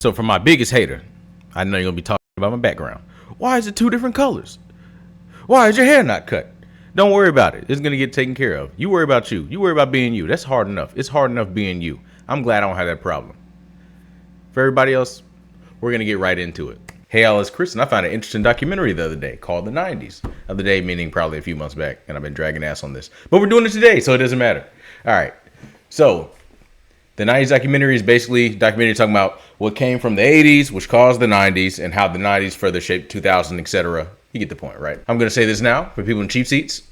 So for my biggest hater, I know you're going to be talking about my background. Why is it two different colors? Why is your hair not cut? Don't worry about it. It's going to get taken care of. You worry about you. You worry about being you. That's hard enough. It's hard enough being you. I'm glad I don't have that problem. For everybody else, we're going to get right into it. Hey, all, it's Chris, and I found an interesting documentary the other day called The 90s. The other day, meaning probably a few months back, and I've been dragging ass on this. But we're doing it today, so it doesn't matter. All right. So, the 90s documentary is basically a documentary talking about what came from the 80s, which caused the 90s, and how the 90s further shaped 2000, etc. You get the point, right? I'm going to say this now for people in cheap seats.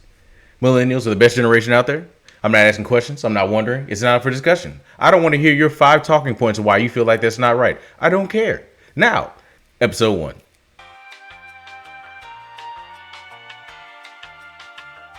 Millennials are the best generation out there. I'm not asking questions. I'm not wondering. It's not up for discussion. I don't want to hear your 5 talking points of why you feel like that's not right. I don't care. Now, episode 1.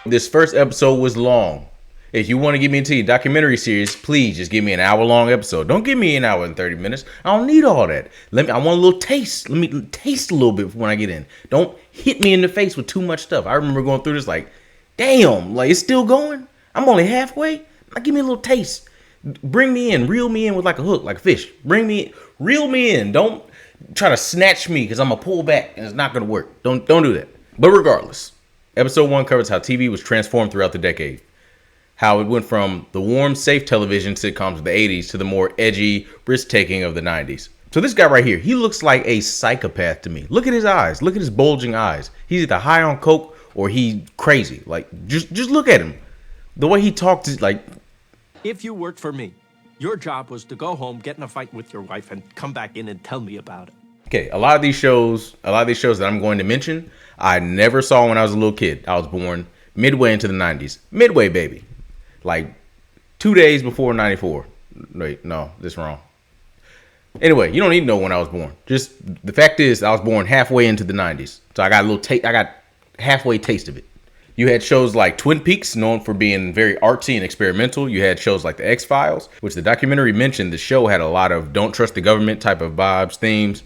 This first episode was long. If you want to get me into your documentary series, please just give me an hour-long episode. Don't give me an hour and 30 minutes. I don't need all that. I want a little taste. Let me taste a little bit when I get in. Don't hit me in the face with too much stuff. I remember going through this like, damn, like it's still going? I'm only halfway? Give me a little taste. Bring me in. Reel me in with like a hook, like a fish. Reel me in. Don't try to snatch me because I'm going to pull back and it's not going to work. Don't do that. But regardless, episode 1 covers how TV was transformed throughout the decade. How it went from the warm, safe television sitcoms of the 80s to the more edgy, risk-taking of the 90s. So this guy right here, he looks like a psychopath to me. Look at his eyes. Look at his bulging eyes. He's either high on coke or he crazy. Like, just look at him. The way he talks is like... If you worked for me, your job was to go home, get in a fight with your wife, and come back in and tell me about it. Okay, a lot of these shows that I'm going to mention, I never saw when I was a little kid. I was born midway into the 90s. Midway, baby. Like 2 days before 94. Wait, no, this is wrong. Anyway, you don't need to know when I was born. Just the fact is, I was born halfway into the 90s. So I got a little I got halfway taste of it. You had shows like Twin Peaks, known for being very artsy and experimental. You had shows like The X-Files, which the documentary mentioned. The show had a lot of don't trust the government type of vibes, themes.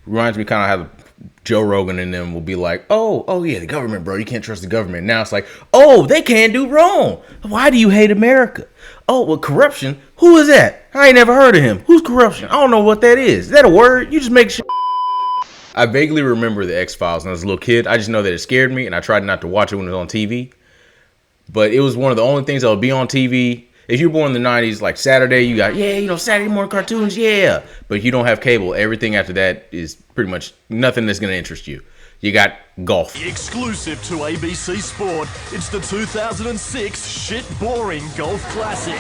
Reminds me kind of how Joe Rogan and them will be like, oh yeah, the government, bro. You can't trust the government. Now it's like, oh, they can't do wrong. Why do you hate America? Oh, well, corruption. Who is that? I ain't never heard of him. Who's corruption? I don't know what that is. Is that a word? You just make shit. I vaguely remember the X-Files when I was a little kid. I just know that it scared me, and I tried not to watch it when it was on TV. But it was one of the only things that would be on TV. If you're born in the 90s, like Saturday, you got, Saturday morning cartoons, yeah. But if you don't have cable, everything after that is pretty much nothing that's going to interest you. You got golf. Exclusive to ABC Sport, it's the 2006 Shit Boring Golf Classic.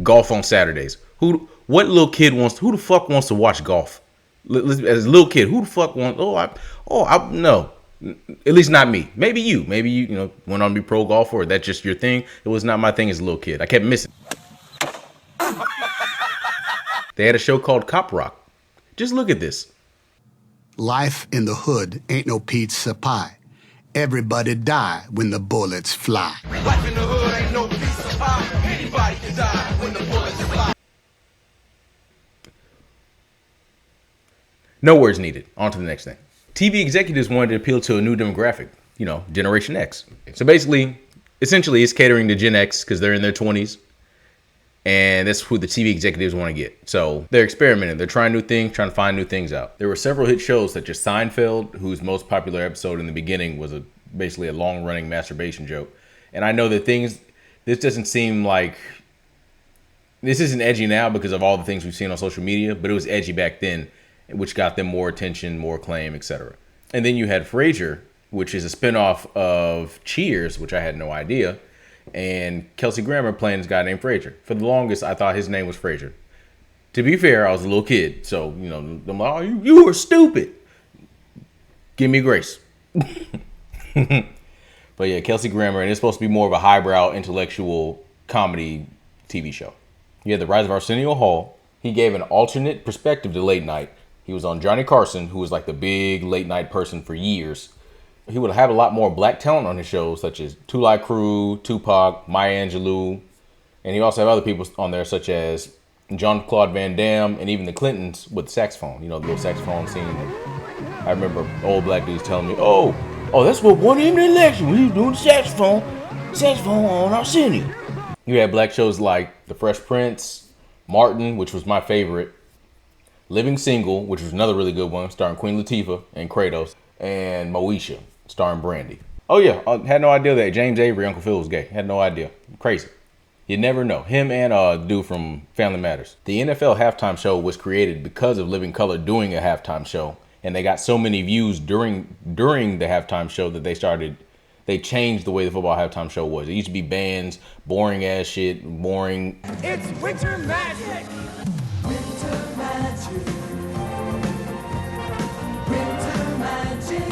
Golf on Saturdays. Who the fuck wants to watch golf? As a little kid, who the fuck wants, no. At least not me. Maybe you went on to be pro golfer, or that's just your thing. It was not my thing as a little kid. I kept missing. They had a show called Cop Rock. Just look at this. Life in the hood ain't no pizza pie. Everybody die when the bullets fly. Life in the hood ain't no pizza pie. Anybody can die when the bullets fly. No words needed. On to the next thing. TV executives wanted to appeal to a new demographic, Generation X. So essentially, it's catering to Gen X because they're in their 20s. And that's who the TV executives want to get. So they're experimenting. They're trying new things, trying to find new things out. There were several hit shows such as Seinfeld, whose most popular episode in the beginning was basically a long-running masturbation joke. And I know that this doesn't seem like... This isn't edgy now because of all the things we've seen on social media, but it was edgy back then, which got them more attention, more acclaim, etc. And then you had Frasier, which is a spinoff of Cheers, which I had no idea, and Kelsey Grammer playing this guy named Frasier. For the longest, I thought his name was Frasier. To be fair, I was a little kid, so, I'm like, oh, you were stupid. Give me grace. But yeah, Kelsey Grammer, and it's supposed to be more of a highbrow, intellectual comedy TV show. You had The Rise of Arsenio Hall. He gave an alternate perspective to late night. He was on Johnny Carson, who was like the big late night person for years. He would have a lot more black talent on his shows, such as Tulai Crew, Tupac, Maya Angelou. And he also have other people on there, such as Jean-Claude Van Damme, and even the Clintons with the saxophone. The little saxophone scene. I remember old black dudes telling me, oh, that's what won him the election when he was doing the saxophone on Arsenio. You had black shows like The Fresh Prince, Martin, which was my favorite. Living Single, which was another really good one, starring Queen Latifah and Kratos, and Moesha, starring Brandy. Oh yeah, I had no idea that James Avery, Uncle Phil, was gay. Had no idea. Crazy. You never know. Him and dude from Family Matters. The NFL halftime show was created because of Living Color doing a halftime show, and they got so many views during the halftime show that they changed the way the football halftime show was. It used to be bands, boring ass shit, boring. It's winter magic. Winter magic. Winter magic.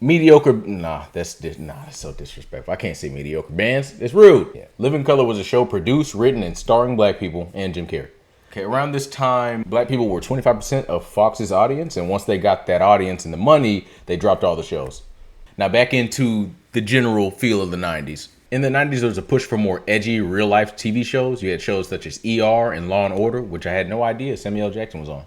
Mediocre, that's so disrespectful. I can't say mediocre bands. It's rude. Yeah. Living Color was a show produced, written, and starring black people and Jim Carrey. Okay, around this time, black people were 25% of Fox's audience, and once they got that audience and the money, they dropped all the shows. Now back into the general feel of the 90s. In the 90s, there was a push for more edgy, real-life TV shows. You had shows such as ER and Law & Order, which I had no idea Samuel L. Jackson was on.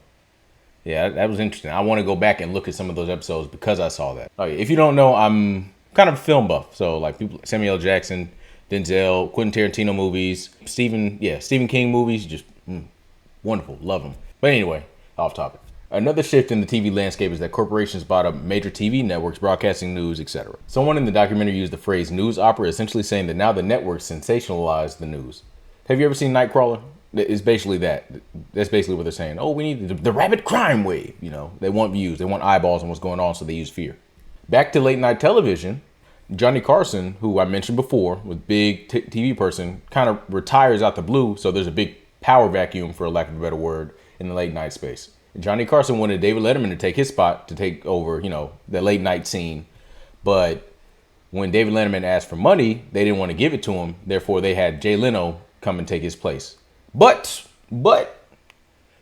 Yeah, that was interesting. I want to go back and look at some of those episodes because I saw that. Oh, yeah. If you don't know, I'm kind of a film buff. So like people, Samuel L. Jackson, Denzel, Quentin Tarantino movies, Stephen King movies, just wonderful. Love them. But anyway, off topic. Another shift in the TV landscape is that corporations bought up major TV networks, broadcasting news, etc. Someone in the documentary used the phrase news opera, essentially saying that now the networks sensationalize the news. Have you ever seen Nightcrawler? It's basically that. That's basically what they're saying. Oh, we need the rapid crime wave. You know, they want views, they want eyeballs on what's going on, so they use fear. Back to late night television, Johnny Carson, who I mentioned before, was big TV person, kind of retires out the blue, so there's a big power vacuum, for lack of a better word, in the late night space. Johnny Carson wanted David Letterman to take his spot, to take over, you know, the late night scene. But when David Letterman asked for money, they didn't want to give it to him. Therefore, they had Jay Leno come and take his place. But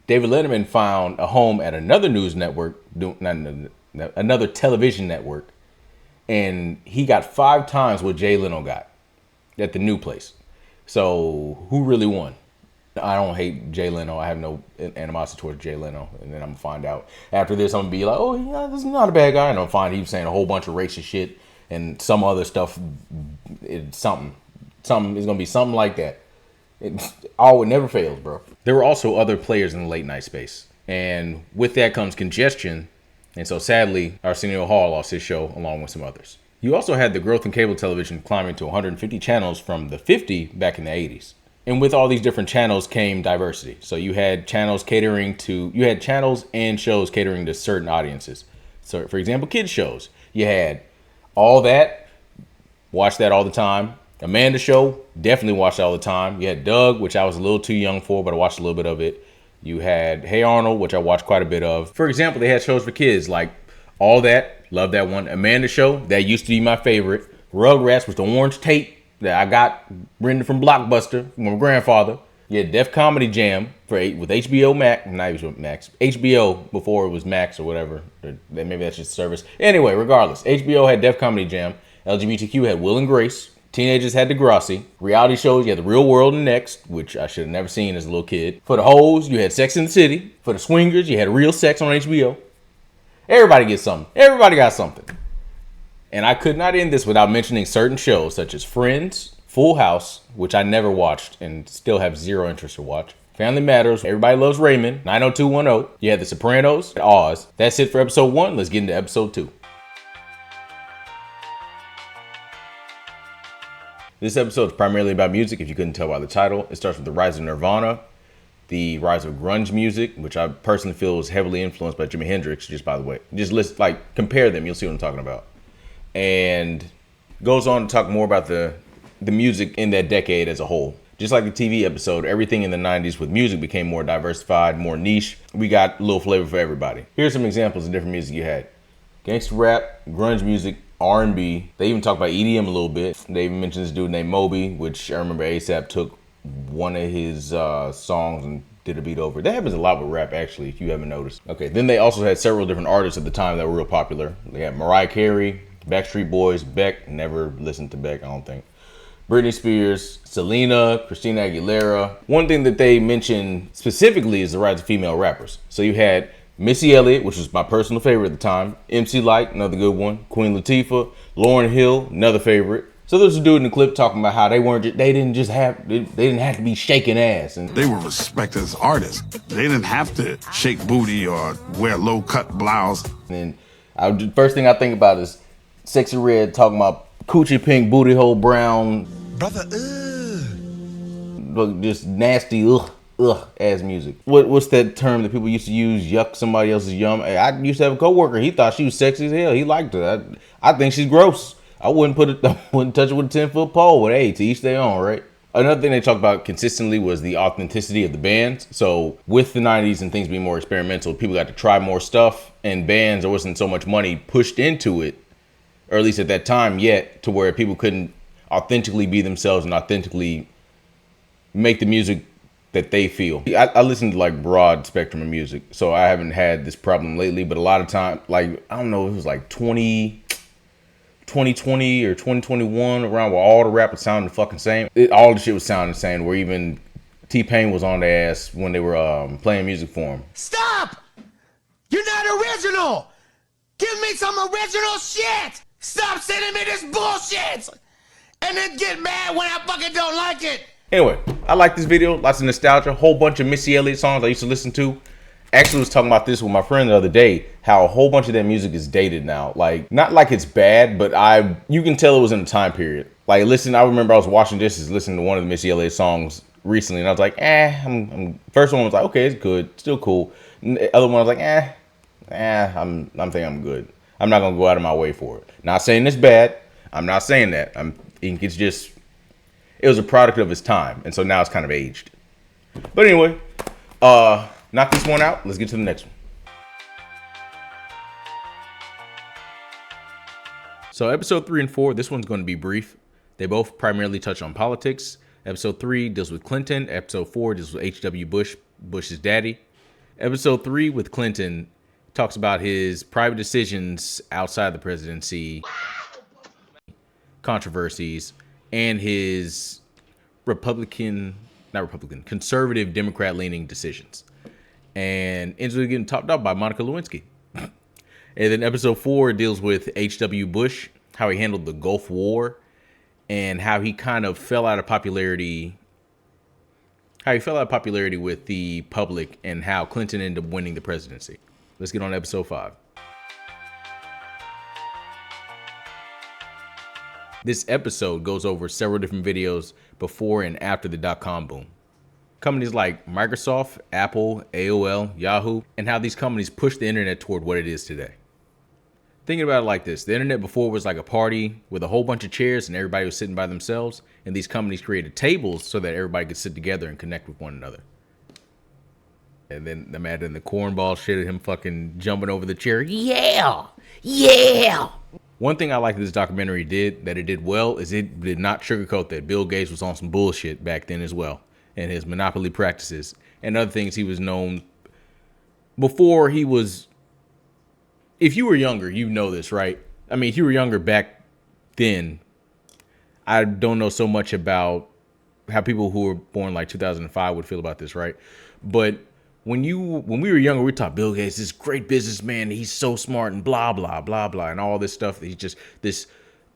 David Letterman found a home at another news network, another television network, and he got 5 times what Jay Leno got at the new place. So who really won? I don't hate Jay Leno. I have no animosity towards Jay Leno. And then I'm gonna find out after this, I'm gonna be like, oh yeah, this is not a bad guy. And I'm gonna find he was saying a whole bunch of racist shit and some other stuff. It's something. It's gonna be something like that. It never fails, bro. There were also other players in the late night space, and with that comes congestion. And so sadly, Arsenio Hall lost his show along with some others. You also had the growth in cable television climbing to 150 channels from the 50 back in the 80s. And with all these different channels came diversity. So you had channels and shows catering to certain audiences. So for example, kids shows. You had All That, watched that all the time. Amanda Show, definitely watched it all the time. You had Doug, which I was a little too young for, but I watched a little bit of it. You had Hey Arnold, which I watched quite a bit of. For example, they had shows for kids like All That, love that one. Amanda Show, that used to be my favorite. Rugrats was the orange tape that I got rented from Blockbuster from my grandfather. You had Def Comedy Jam with HBO Max, not Max, HBO before it was Max or whatever. Or maybe that's just a service. Anyway, regardless, HBO had Def Comedy Jam. LGBTQ had Will and Grace. Teenagers had Degrassi. Reality shows, you had The Real World and Next, which I should have never seen as a little kid. For the hoes, you had Sex and the City. For the swingers, you had Real Sex on HBO. Everybody gets something. Everybody got something. And I could not end this without mentioning certain shows such as Friends, Full House, which I never watched and still have zero interest to watch. Family Matters, Everybody Loves Raymond, 90210. You had The Sopranos, Oz. That's it for episode 1. Let's get into episode 2. This episode is primarily about music, if you couldn't tell by the title. It starts with the rise of Nirvana, the rise of grunge music, which I personally feel is heavily influenced by Jimi Hendrix, just by the way. Just compare them, you'll see what I'm talking about. And goes on to talk more about the music in that decade as a whole. Just like the TV episode, everything in the 90s with music became more diversified, more niche. We got a little flavor for everybody. Here's some examples of different music you had. Gangsta rap, grunge music, R&B. They even talk about EDM a little bit. They even mentioned this dude named Moby, which I remember ASAP took one of his songs and did a beat over. That happens a lot with rap, actually, if you haven't noticed. Okay, then they also had several different artists at the time that were real popular. They had Mariah Carey, Backstreet Boys, Beck. Never listened to Beck, I don't think. Britney Spears, Selena, Christina Aguilera. One thing that they mentioned specifically is the rise of female rappers. So you had Missy Elliott, which was my personal favorite at the time. MC Lyte, another good one. Queen Latifah, Lauryn Hill, another favorite. So there's a dude in the clip talking about how they didn't have to be shaking ass, and They were respected as artists. They didn't have to shake booty or wear low cut blouse. then first thing I think about is Sexy Red talking about coochie pink, booty hole brown, Brother, look, just nasty ass music. What's that term that people used to use? Yuck somebody else's yum. I used to have a coworker. He thought she was sexy as hell. He liked her. I think she's gross. I wouldn't touch it with a 10-foot pole. But hey, to each their own, right? Another thing they talked about consistently was the authenticity of the bands. So with the 90s and things being more experimental, people got to try more stuff, and bands, there wasn't so much money pushed into it, or at least at that time yet, to where people couldn't authentically be themselves and authentically make the music that they feel. I listen to like broad spectrum of music, so I haven't had this problem lately, but a lot of time, like, I don't know, it was like 2020 or 2021 around where all the rappers sounded the fucking same. All the shit was sounding the same, where even T-Pain was on their ass when they were playing music for him. stop! You're not original! Give me some original shit! Stop sending me this bullshit! And then get mad when I fucking don't like it! Anyway, I like this video, lots of nostalgia, whole bunch of Missy Elliott songs I used to listen to. Actually was talking about this with my friend the other day, how a whole bunch of that music is dated now. Like, not like it's bad, but you can tell it was in a time period. Like, listen, I remember I was washing dishes, listening to one of the Missy Elliott songs recently, and I was like, first one was like, okay, it's good, still cool. And the other one I was like, I'm thinking I'm good. I'm not gonna go out of my way for it. Not saying it's bad. I'm not saying that. It's just, it was a product of its time, and so now it's kind of aged. But anyway, knock this one out. Let's get to the next one. So episode 3 and 4, this one's going to be brief. They both primarily touch on politics. Episode 3 deals with Clinton. Episode 4 deals with H.W. Bush, Bush's daddy. Episode 3 with Clinton talks about his private decisions outside the presidency, controversies, and his conservative Democrat-leaning decisions. And ends with getting topped up by Monica Lewinsky. And then episode 4 deals with H.W. Bush, how he handled the Gulf War, and how he kind of fell out of popularity. How he fell out of popularity with the public, and how Clinton ended up winning the presidency. Let's get on to episode 5. This episode goes over several different videos before and after the dot-com boom. Companies like Microsoft, Apple, AOL, Yahoo, and how these companies pushed the internet toward what it is today. Thinking about it like this, the internet before was like a party with a whole bunch of chairs and everybody was sitting by themselves, and these companies created tables so that everybody could sit together and connect with one another. And then imagine the cornball shit of him fucking jumping over the chair. Yeah! One thing I like this documentary did well, is it did not sugarcoat that Bill Gates was on some bullshit back then as well, and his monopoly practices and other things he was known before he was. If you were younger, you know this, right? I mean, if you were younger back then, I don't know so much about how people who were born like 2005 would feel about this, right? But when we were younger, we taught Bill Gates, this great businessman, he's so smart and blah, blah, blah, blah, and all this stuff. He's just this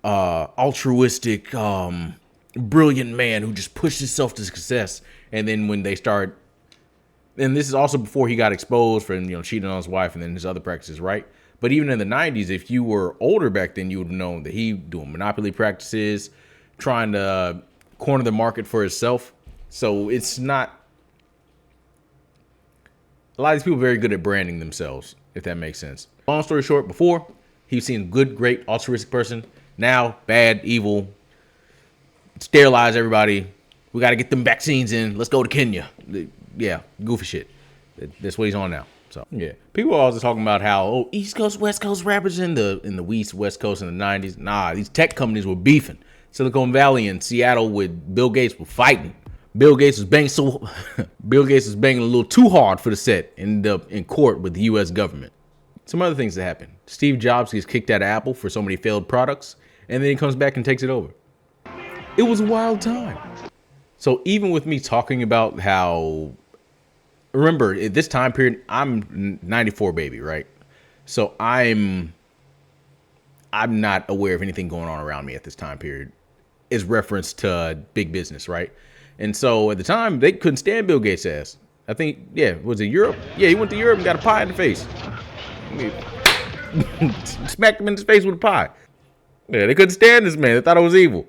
altruistic, brilliant man who just pushed himself to success. And then when they start, and this is also before he got exposed for, cheating on his wife and then his other practices, right? But even in the 90s, if you were older back then, you would have known that he doing monopoly practices, trying to corner the market for himself. So it's not, a lot of these people are very good at branding themselves, if that makes sense. Long story short, before, he was seen good, great, altruistic person. Now, bad, evil, sterilize everybody. We got to get them vaccines in. Let's go to Kenya. Yeah, goofy shit. That's what he's on now. So yeah, people are always talking about how East Coast, West Coast rappers in the West Coast in the 90s. Nah, these tech companies were beefing. Silicon Valley and Seattle with Bill Gates were fighting. Bill Gates was banging a little too hard for the set, ended up in court with the U.S. government. Some other things that happened. Steve Jobs gets kicked out of Apple for so many failed products, and then he comes back and takes it over. It was a wild time. So even with me talking about how, remember, at this time period, I'm 94 baby, right? So I'm not aware of anything going on around me at this time period. is reference to big business, right? And so at the time, they couldn't stand Bill Gates' ass. I think, yeah, was it Europe? Yeah, he went to Europe and got a pie in the face. Smacked him in his face with a pie. Yeah, they couldn't stand this man. They thought it was evil.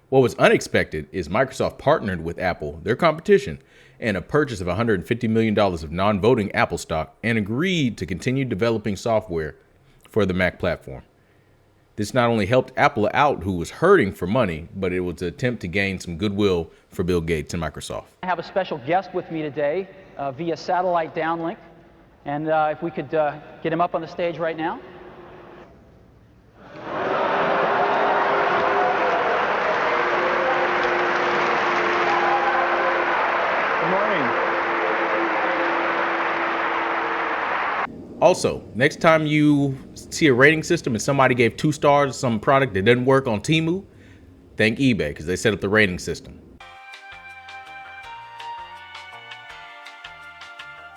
What was unexpected is Microsoft partnered with Apple, their competition, in a purchase of $150 million of non-voting Apple stock and agreed to continue developing software for the Mac platform. This not only helped Apple out, who was hurting for money, but it was an attempt to gain some goodwill for Bill Gates and Microsoft. I have a special guest with me today via satellite downlink, and if we could get him up on the stage right now. Good morning. Also, next time you see a rating system and somebody gave 2 stars to some product that didn't work on Temu, thank eBay because they set up the rating system.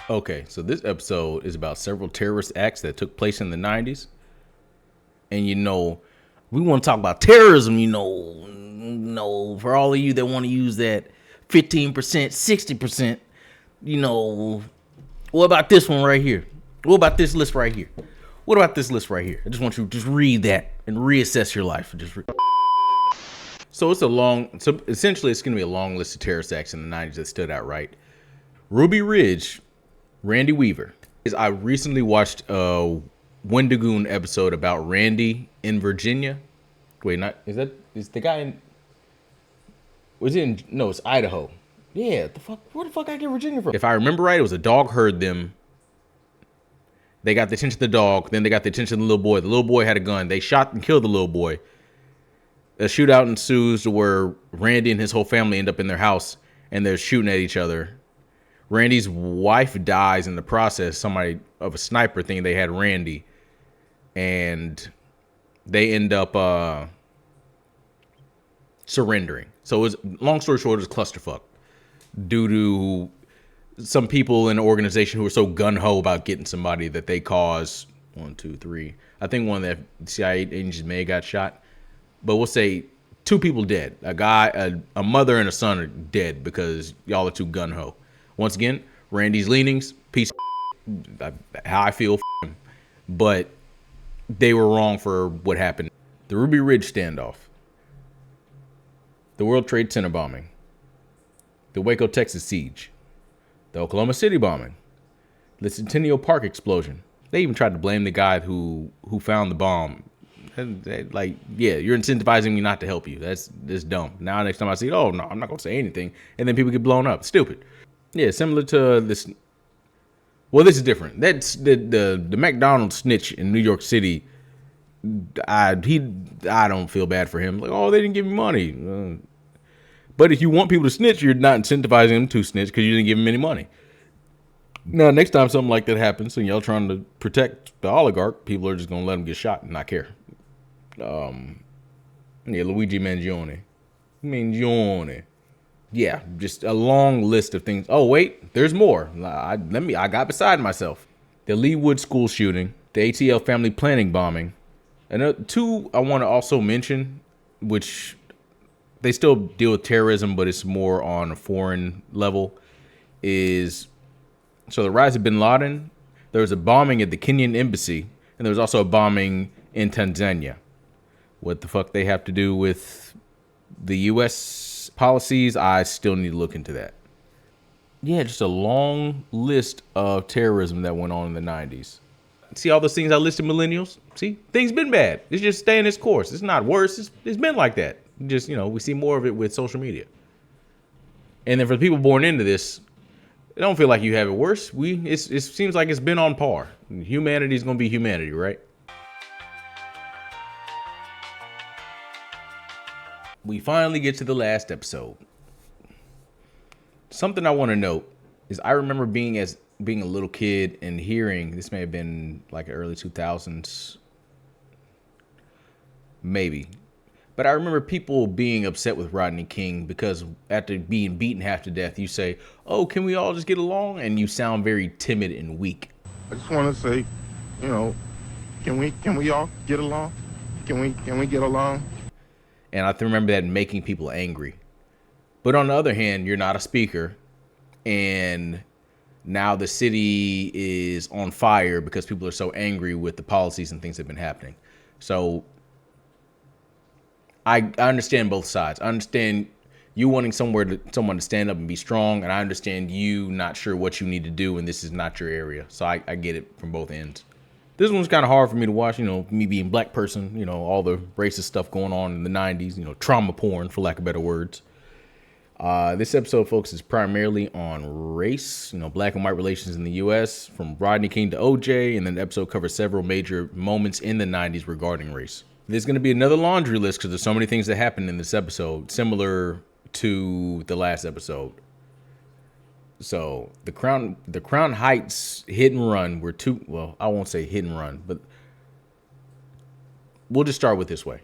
Okay, so this episode is about several terrorist acts that took place in the 90s. And you know, we want to talk about terrorism, you know, for all of you that want to use that 15%, 60%, you know, what about this one right here? What about this list right here? What about this list right here? I just want you to just read that and reassess your life. So essentially it's going to be a long list of terrorist acts in the 90s that stood out, right? Ruby Ridge, Randy Weaver. I recently watched a Wendigoon episode about Randy in Virginia. Wait, is the guy in, it's Idaho. Yeah, where the fuck I get Virginia from? If I remember right, it was a dog heard them. They got the attention of the dog, then they got the attention of the little boy. The little boy had a gun. They shot and killed the little boy. A shootout ensues to where Randy and his whole family end up in their house and they're shooting at each other. Randy's wife dies in the process. Somebody of a sniper thinking they had Randy. And they end up surrendering. So it's, long story short, it's clusterfuck. Due to some people in the organization who are so gun-ho about getting somebody that they cause 1, 2, 3. I think one of the CIA agents may have got shot. But we'll say 2 people dead. A guy, a mother and a son are dead because y'all are too gun-ho. Once again, Randy's leanings, piece of how I feel, but they were wrong for what happened. The Ruby Ridge standoff. The World Trade Center bombing. The Waco, Texas siege. The Oklahoma City bombing. The Centennial Park explosion. They even tried to blame the guy who found the bomb. Like, yeah, you're incentivizing me not to help you. That's dumb. Now next time I see it, oh no, I'm not gonna say anything, and then people get blown up. Stupid. Yeah, similar to this. Well, this is different. That's the McDonald's snitch in New York City. I don't feel bad for him. Like, oh, they didn't give me money. But if you want people to snitch, you're not incentivizing them to snitch because you didn't give them any money. Now, next time something like that happens and y'all trying to protect the oligarch, people are just gonna let them get shot and not care. Yeah, Luigi Mangione. Yeah, just a long list of things. Oh wait, there's more. I got beside myself. The Leewood school shooting, the ATL family planning bombing, and 2 I want to also mention, which they still deal with terrorism, but it's more on a foreign level. Is so the rise of Bin Laden. There was a bombing at the Kenyan embassy, and there was also a bombing in Tanzania. What the fuck they have to do with the U.S. policies, I still need to look into that. Yeah, just a long list of terrorism that went on in the 90s. See all those things I listed, millennials? See, things been bad. It's just staying its course. It's not worse. It's been like that. Just, we see more of it with social media. And then for the people born into this, it don't feel like you have it worse. It seems like it's been on par. Humanity's gonna be humanity, right? We finally get to the last episode. Something I want to note is I remember being a little kid and hearing, this may have been like early 2000s, maybe. But I remember people being upset with Rodney King because after being beaten half to death, you say, oh, can we all just get along? And you sound very timid and weak. I just want to say, can we all get along? Can we get along? And I remember that making people angry. But on the other hand, you're not a speaker, and now the city is on fire because people are so angry with the policies and things that have been happening. So I understand both sides. I understand you wanting someone to stand up and be strong, and I understand you not sure what you need to do, and this is not your area. So I get it from both ends. This one's kind of hard for me to watch, me being a black person, all the racist stuff going on in the 90s, trauma porn, for lack of better words. This episode focuses primarily on race, black and white relations in the U.S., from Rodney King to OJ, and then the episode covers several major moments in the 90s regarding race. There's going to be another laundry list because there's so many things that happened in this episode, similar to the last episode. So the Crown Heights hit and run were I won't say hit and run, but we'll just start with this way.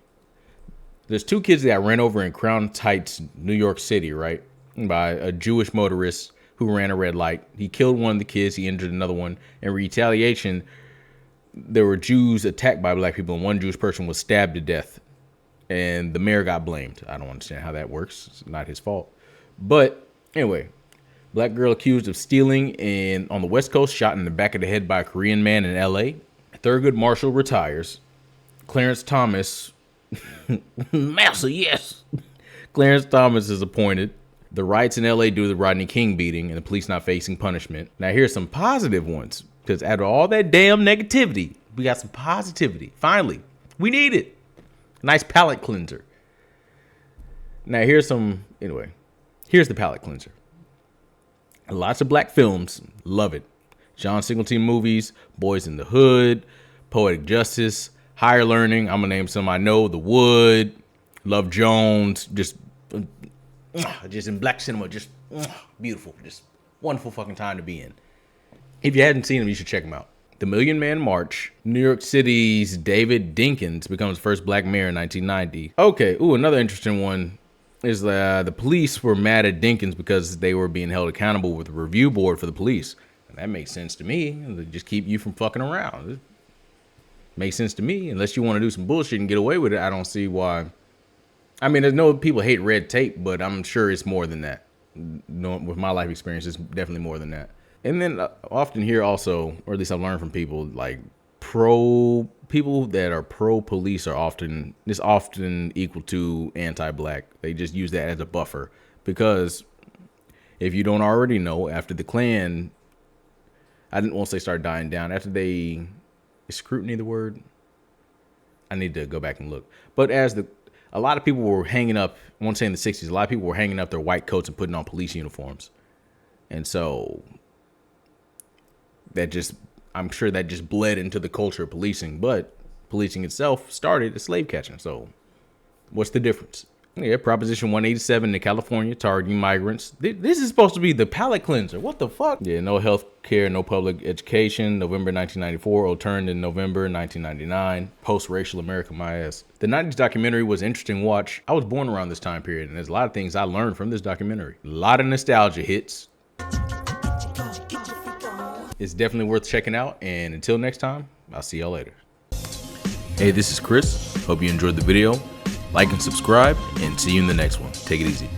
There's 2 kids that got ran over in Crown Heights, New York City, right? By a Jewish motorist who ran a red light. He killed one of the kids. He injured another one. In retaliation, there were Jews attacked by black people, and one Jewish person was stabbed to death. And the mayor got blamed. I don't understand how that works. It's not his fault. But anyway, black girl accused of stealing on the West Coast, shot in the back of the head by a Korean man in L.A. Thurgood Marshall retires. Clarence Thomas... Massa, yes. Clarence Thomas is appointed. The riots in LA due to the Rodney King beating and the police not facing punishment. Now here's some positive ones, because after all that damn negativity, we got some positivity. Finally, we need it. Nice palate cleanser. Now here's the palate cleanser. Lots of black films, love it. John Singleton movies, Boys in the Hood, Poetic Justice, Higher Learning, I'm going to name some I know, The Wood, Love Jones, just in black cinema, just beautiful, just wonderful fucking time to be in. If you hadn't seen them, you should check them out. The Million Man March, New York City's David Dinkins becomes first black mayor in 1990. Okay, another interesting one is the police were mad at Dinkins because they were being held accountable with the review board for the police. And that makes sense to me. They just keep you from fucking around. Makes sense to me. Unless you want to do some bullshit and get away with it, I don't see why. I mean, there's no people hate red tape, but I'm sure it's more than that. With my life experience, it's definitely more than that. And then often here also, or at least I've learned from people, like people that are pro-police are often equal to anti-black. They just use that as a buffer. Because if you don't already know, after the Klan, I didn't want to say start dying down, after they... Is scrutiny the word? I need to go back and look. But a lot of people were hanging up, I won't say in the 60s, a lot of people were hanging up their white coats and putting on police uniforms. And so I'm sure that just bled into the culture of policing, but policing itself started as slave catching. So what's the difference? Yeah, Proposition 187 in California targeting migrants. This is supposed to be the palate cleanser. What the fuck? Yeah, no health care, no public education. November 1994, overturned in November 1999. Post-racial America, my ass. The 90s documentary was an interesting watch. I was born around this time period, and there's a lot of things I learned from this documentary. A lot of nostalgia hits. It's definitely worth checking out, and until next time, I'll see y'all later. Hey, this is Chris. Hope you enjoyed the video. Like and subscribe, and see you in the next one. Take it easy.